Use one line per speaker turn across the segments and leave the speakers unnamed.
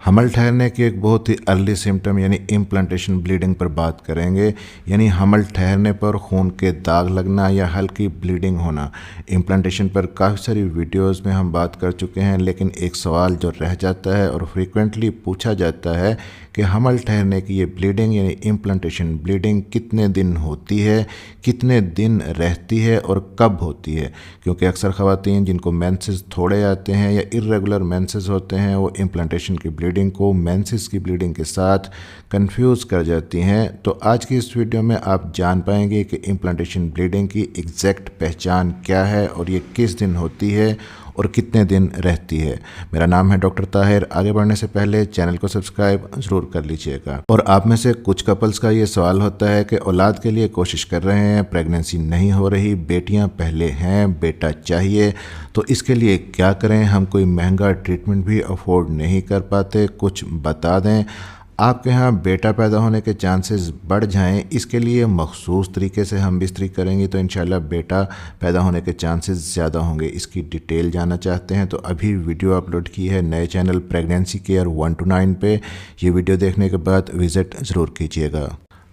हमल ठहरने की एक बहुत ही अर्ली सिम्टम यानी इम्प्लांटेशन ब्लीडिंग पर बात करेंगे। यानी हमल ठहरने पर खून के दाग लगना या हल्की ब्लीडिंग होना। इम्प्लांटेशन पर काफ़ी सारी वीडियोस में हम बात कर चुके हैं, लेकिन एक सवाल जो रह जाता है और फ्रीक्वेंटली पूछा जाता है कि हमल ठहरने की ये ब्लीडिंग यानी इम्प्लांटेशन ब्लीडिंग कितने दिन होती है, कितने दिन रहती है और कब होती है। क्योंकि अक्सर ख़वातीन जिनको मेंसेस थोड़े आते हैं या इर्रेगुलर मेंसेस होते हैं वो इम्प्लांटेशन की ब्लीडिंग को मेंसेस की ब्लीडिंग के साथ कंफ्यूज कर जाती हैं। तो आज की इस वीडियो में आप जान पाएंगे कि इम्प्लांटेशन ब्लीडिंग की एग्जैक्ट पहचान क्या है और ये किस दिन होती है और कितने दिन रहती है। मेरा नाम है डॉक्टर ताहिर। आगे बढ़ने से पहले चैनल को सब्सक्राइब ज़रूर कर लीजिएगा। और आप में से कुछ कपल्स का ये सवाल होता है कि औलाद के लिए कोशिश कर रहे हैं, प्रेगनेंसी नहीं हो रही, बेटियां पहले हैं, बेटा चाहिए, तो इसके लिए क्या करें। हम कोई महंगा ट्रीटमेंट भी अफोर्ड नहीं कर पाते, कुछ बता दें। आपके यहाँ बेटा पैदा होने के चांसेस बढ़ जाएं, इसके लिए मखसूस तरीके से हम बिस्तरी करेंगे तो इंशाल्लाह बेटा पैदा होने के चांसेस ज़्यादा होंगे। इसकी डिटेल जानना चाहते हैं तो अभी वीडियो अपलोड की है नए चैनल प्रेगनेंसी केयर 1 to 9 पे। ये वीडियो देखने के बाद विज़िट ज़रूर कीजिएगा।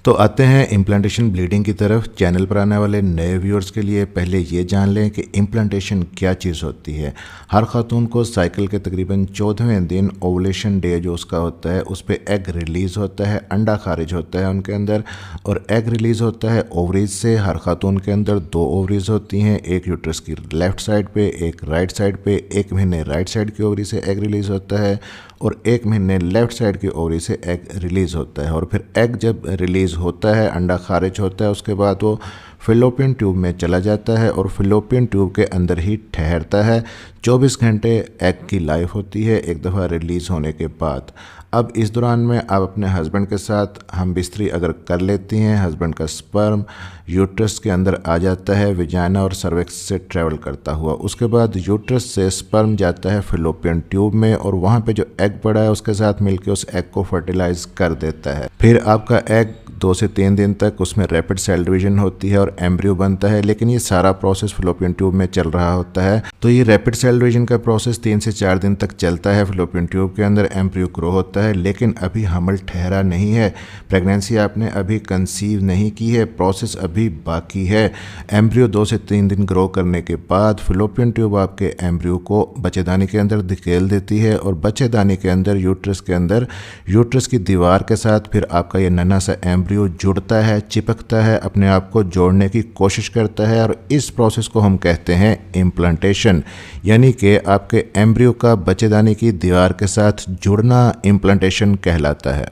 तो आते हैं इम्प्लांटेशन ब्लीडिंग की तरफ। चैनल पर आने वाले नए व्यूअर्स के लिए पहले ये जान लें कि इम्प्लांटेशन क्या चीज़ होती है। हर खातून को साइकिल के तकरीबन 14वें दिन ओवुलेशन डे जो उसका होता है उस पर एग रिलीज़ होता है, अंडा खारिज होता है उनके अंदर, और एग रिलीज़ होता है ओवरीज से। हर खातून के अंदर 2 ओवरीज होती हैं, एक यूट्रस की लेफ़्ट साइड पे, एक राइट साइड पे। 1 महीने राइट साइड की ओवरी से एग रिलीज़ होता है और 1 महीने लेफ़्ट साइड की ओवरी से एग रिलीज़ होता है। और फिर एग जब रिलीज़ होता है, अंडा खारिज होता है, उसके बाद वो फिलोपियन ट्यूब में चला जाता है और फिलोपियन ट्यूब के अंदर ही ठहरता है। 24 घंटे एग की लाइफ होती है एक दफ़ा रिलीज़ होने के बाद। अब इस दौरान में आप अपने हस्बैंड के साथ हम बिस्तरी अगर कर लेती हैं, हस्बैंड का स्पर्म यूट्रस के अंदर आ जाता है विजाइना और सर्विक्स से ट्रैवल करता हुआ। उसके बाद यूट्रस से स्पर्म जाता है फिलोपियन ट्यूब में और वहाँ पे जो एग पड़ा है उसके साथ मिलकर उस एग को फर्टिलाइज कर देता है। फिर आपका एग 2 से 3 दिन तक उसमें रैपिड सेल डिवीजन होती है और एम्ब्रियो बनता है। लेकिन ये सारा प्रोसेस फिलोपियन ट्यूब में चल रहा होता है। तो ये रैपिड सेल डिवीजन का प्रोसेस 3 से 4 दिन तक चलता है। फिलोपियन ट्यूब के अंदर एम्ब्रियो ग्रो होता है, लेकिन अभी हमल ठहरा नहीं है, प्रेगनेंसी आपने अभी कंसीव नहीं की है, प्रोसेस अभी बाकी है। एम्ब्रियो 2 से 3 दिन ग्रो करने के बाद फिलोपियन ट्यूब आपके एम्ब्रियो को बच्चेदानी के अंदर धकेल देती है और बच्चेदानी के अंदर यूट्रस की दीवार के साथ फिर आपका ये नन्हा सा एम्ब्रियो जुड़ता है, चिपकता है, अपने आप को जोड़ने की कोशिश करता है। और इस प्रोसेस को हम कहते हैं इम्प्लांटेशन। यानी कि आपके एम्ब्रियो का बच्चेदानी की दीवार के साथ जुड़ना इम्प्लांटेशन कहलाता है।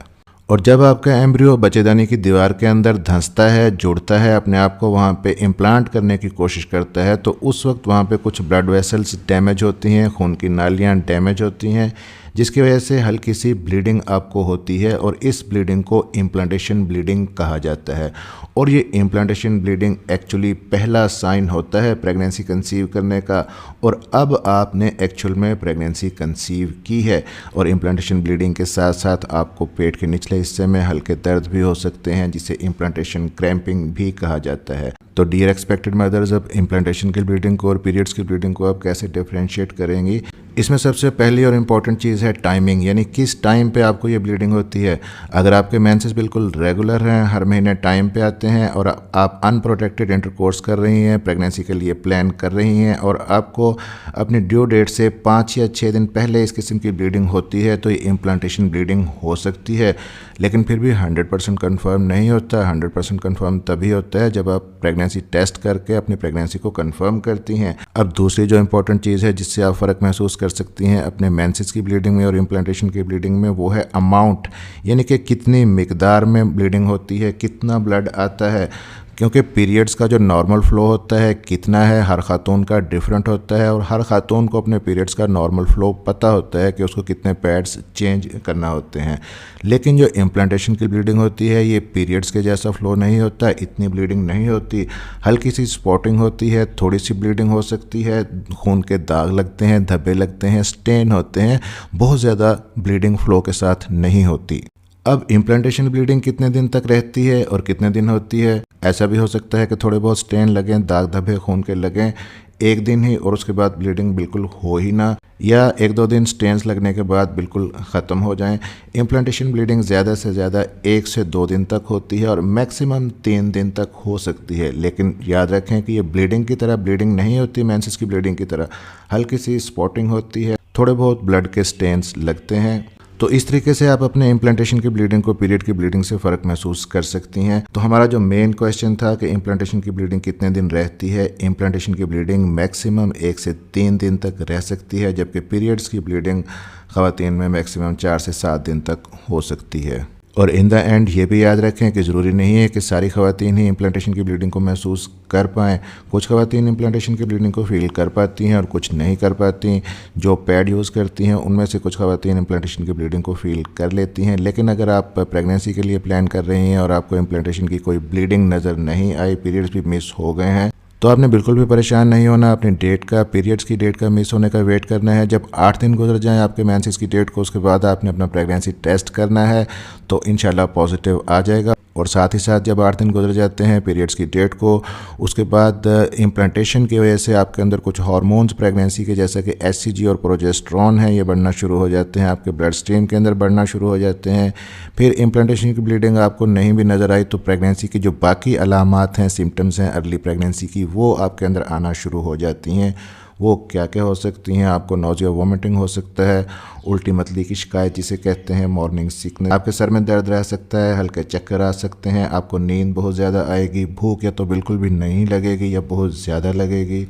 और जब आपका एम्ब्रियो बच्चेदानी की दीवार के अंदर धंसता है, जुड़ता है, अपने आप को वहाँ पे इम्प्लांट करने की कोशिश करता है, तो उस वक्त वहाँ पे कुछ ब्लड वेसल्स डैमेज होती हैं, खून की नालियाँ डैमेज होती हैं, जिसकी वजह से हल्की सी ब्लीडिंग आपको होती है और इस ब्लीडिंग को इम्प्लांटेशन ब्लीडिंग कहा जाता है। और ये इम्प्लांटेशन ब्लीडिंग एक्चुअली पहला साइन होता है प्रेगनेंसी कंसीव करने का। और अब आपने एक्चुअल में प्रेगनेंसी कंसीव की है। और इम्प्लांटेशन ब्लीडिंग के साथ साथ आपको पेट के निचले हिस्से में हल्के दर्द भी हो सकते हैं, जिसे इम्प्लांटेशन क्रैम्पिंग भी कहा जाता है। तो डियर एक्सपेक्टेड मदर्स, अब इम्प्लांटेशन की ब्लीडिंग को और पीरियड्स की ब्लीडिंग को आप कैसे डिफरेंशिएट करेंगी। इसमें सबसे पहली और इम्पॉर्टेंट चीज़ है टाइमिंग, यानी किस टाइम पे आपको ये ब्लीडिंग होती है। अगर आपके मेंसेस बिल्कुल रेगुलर हैं, हर महीने टाइम पे आते हैं और आप अनप्रोटेक्टेड इंटरकोर्स कर रही हैं, प्रेगनेंसी के लिए प्लान कर रही हैं और आपको अपनी ड्यू डेट से 5 या 6 दिन पहले इस किस्म की ब्लीडिंग होती है, तो ये इम्प्लांटेशन ब्लीडिंग हो सकती है। लेकिन फिर भी 100% कन्फर्म नहीं होता। 100% कन्फर्म तभी होता है जब आप प्रेगनेंसी टेस्ट करके अपनी प्रेगनेंसी को कन्फर्म करती हैं। अब दूसरी जो इंपॉर्टेंट चीज़ है जिससे आप फ़र्क महसूस कर सकती हैं अपने मेंसेस की ब्लीडिंग में और इम्प्लांटेशन की ब्लीडिंग में, वो है अमाउंट, यानी कि कितनी मिकदार में ब्लीडिंग होती है, कितना ब्लड आता है। क्योंकि पीरियड्स का जो नॉर्मल फ़्लो होता है कितना है, हर खातून का डिफरेंट होता है और हर खातून को अपने पीरियड्स का नॉर्मल फ़्लो पता होता है कि उसको कितने पैड्स चेंज करना होते हैं। लेकिन जो इम्प्लांटेशन की ब्लीडिंग होती है ये पीरियड्स के जैसा फ़्लो नहीं होता, इतनी ब्लीडिंग नहीं होती, हल्की सी स्पॉटिंग होती है, थोड़ी सी ब्लीडिंग हो सकती है, खून के दाग लगते हैं, धब्बे लगते हैं, स्टेन होते हैं, बहुत ज़्यादा ब्लीडिंग फ़्लो के साथ नहीं होती। अब इम्प्लांटेशन ब्लीडिंग कितने दिन तक रहती है और कितने दिन होती है? ऐसा भी हो सकता है कि थोड़े बहुत स्टेन लगें, दाग धब्बे खून के लगें एक दिन ही और उसके बाद ब्लीडिंग बिल्कुल हो ही ना, या एक दो दिन स्टेन्स लगने के बाद बिल्कुल ख़त्म हो जाएं। इम्प्लांटेशन ब्लीडिंग ज़्यादा से ज़्यादा 1 से 2 दिन तक होती है और मैक्सिमम 3 दिन तक हो सकती है। लेकिन याद रखें कि ये ब्लीडिंग की तरह ब्लीडिंग नहीं होती, मेंसेस की ब्लीडिंग की तरह हल्की सी स्पॉटिंग होती है, थोड़े बहुत ब्लड के स्टेन्स लगते हैं। तो इस तरीके से आप अपने इम्प्लांटेशन की ब्लीडिंग को पीरियड की ब्लीडिंग से फ़र्क महसूस कर सकती हैं। तो हमारा जो मेन क्वेश्चन था कि इम्प्लांटेशन की ब्लीडिंग कितने दिन रहती है, इम्प्लांटेशन की ब्लीडिंग मैक्सिमम 1 से 3 दिन तक रह सकती है, जबकि पीरियड्स की ब्लीडिंग ख़वातीन में मैक्सिमम 4 से 7 दिन तक हो सकती है। और इन द एंड ये भी याद रखें कि ज़रूरी नहीं है कि सारी ख़वातीन ही इम्प्लांटेशन की ब्लीडिंग को महसूस कर पाएँ। कुछ ख़वातीन इम्प्लांटेशन की ब्लीडिंग को फील कर पाती हैं और कुछ नहीं कर पाती। जो पैड यूज़ करती हैं उनमें से कुछ ख़वातीन इम्प्लांटेशन की ब्लीडिंग को फील कर लेती हैं। लेकिन अगर आप प्रेगनेंसी के लिए प्लान कर रही हैं और आपको इम्प्लांटेशन की कोई ब्लीडिंग नज़र नहीं आई, पीरियड्स भी मिस हो गए हैं, तो आपने बिल्कुल भी परेशान नहीं होना। अपनी डेट का, पीरियड्स की डेट का मिस होने का वेट करना है। जब 8 दिन गुजर जाएं आपके मेंसेस की डेट को, उसके बाद आपने अपना प्रेगनेंसी टेस्ट करना है, तो इंशाल्लाह पॉजिटिव आ जाएगा। और साथ ही साथ जब 8 दिन गुजर जाते हैं पीरियड्स की डेट को, उसके बाद इम्प्लांटेशन की वजह से आपके अंदर कुछ हार्मोन्स प्रेगनेंसी के, जैसे कि एचसीजी और प्रोजेस्टेरोन है, ये बढ़ना शुरू हो जाते हैं, आपके ब्लड स्ट्रीम के अंदर बढ़ना शुरू हो जाते हैं। फिर इम्प्लांटेशन की ब्लीडिंग आपको नहीं भी नज़र आई तो प्रेगनेंसी की जो बाकी अलामात हैं, सिम्टम्स हैं अर्ली प्रेगनेंसी की, वो आपके अंदर आना शुरू हो जाती हैं। वो क्या क्या हो सकती हैं? आपको नोजिया वोमिटिंग हो सकता है, उल्टी मतली की शिकायत जिसे कहते हैं, मॉर्निंग सिकनेस, आपके सर में दर्द रह सकता है, हल्के चक्कर आ सकते हैं, आपको नींद बहुत ज़्यादा आएगी, भूख या तो बिल्कुल भी नहीं लगेगी या बहुत ज़्यादा लगेगी,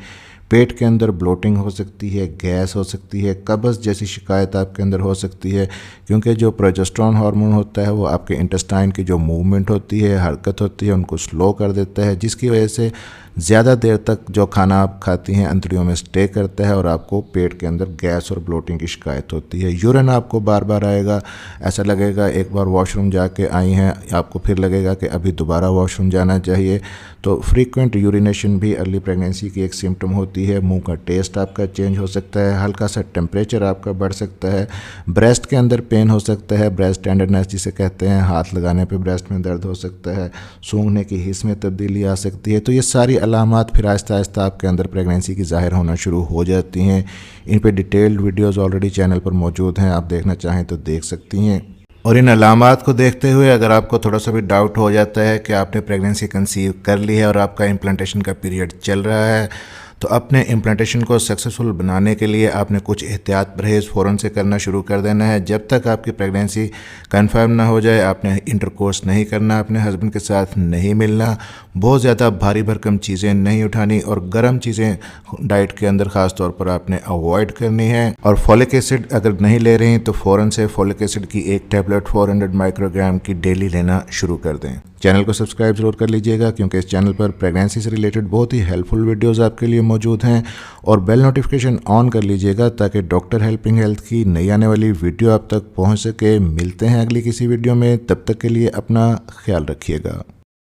पेट के अंदर ब्लोटिंग हो सकती है, गैस हो सकती है, कब्ज़ जैसी शिकायत आपके अंदर हो सकती है, क्योंकि जो प्रोजेस्टेरोन हार्मोन होता है वो आपके इंटेस्टाइन की जो मूवमेंट होती है, हरकत होती है, उनको स्लो कर देता है, जिसकी वजह से ज़्यादा देर तक जो खाना आप खाती हैं अंतड़ियों में स्टे करता है और आपको पेट के अंदर गैस और ब्लोटिंग की शिकायत होती है। यूरिन आपको बार बार आएगा, ऐसा लगेगा एक बार वॉशरूम जाके आई हैं, आपको फिर लगेगा कि अभी दोबारा वॉशरूम जाना चाहिए। तो फ्रीक्वेंट यूरिनेशन भी अर्ली प्रेगनेंसी की एक सिम्टम होती है। मुंह का टेस्ट आपका चेंज हो सकता है, हल्का सा टेम्परेचर आपका बढ़ सकता है, ब्रेस्ट के अंदर पेन हो सकता है, ब्रेस्ट टेंडरनेस जिसे कहते हैं, हाथ लगाने पे ब्रेस्ट में दर्द हो सकता है, सूंघने की हिस्स में तब्दीली आ सकती है। तो ये सारी अलामात फिर आहिस्ता आहिस्ता आपके अंदर प्रेगनेंसी की ज़ाहिर होना शुरू हो जाती हैं। इन पे डिटेल्ड वीडियोज़ ऑलरेडी चैनल पर मौजूद हैं, आप देखना चाहें तो देख सकती हैं। और इन अलामात को देखते हुए अगर आपको थोड़ा सा भी डाउट हो जाता है कि आपने प्रेगनेंसी कंसीव कर ली है और आपका इम्प्लांटेशन का पीरियड चल रहा है, तो अपने इम्प्लांटेशन को सक्सेसफुल बनाने के लिए आपने कुछ एहतियात परहेज़ फ़ौरन से करना शुरू कर देना है। जब तक आपकी प्रेगनेंसी कंफर्म ना हो जाए आपने इंटरकोर्स नहीं करना, अपने हस्बैंड के साथ नहीं मिलना, बहुत ज़्यादा भारी भरकम चीज़ें नहीं उठानी और गर्म चीज़ें डाइट के अंदर ख़ास तौर पर आपने अवॉइड करनी है। और फॉलिक एसिड अगर नहीं ले रही तो फ़ौरन से फॉलिक एसिड की एक टैबलेट 400 माइक्रोग्राम की डेली लेना शुरू कर दें। चैनल को सब्सक्राइब जरूर कर लीजिएगा क्योंकि इस चैनल पर प्रेगनेंसी से रिलेटेड बहुत ही हेल्पफुल वीडियोस आपके लिए मौजूद हैं, और बेल नोटिफिकेशन ऑन कर लीजिएगा ताकि डॉक्टर हेल्पिंग हेल्थ की नई आने वाली वीडियो आप तक पहुंच सके। मिलते हैं अगली किसी वीडियो में, तब तक के लिए अपना ख्याल रखिएगा।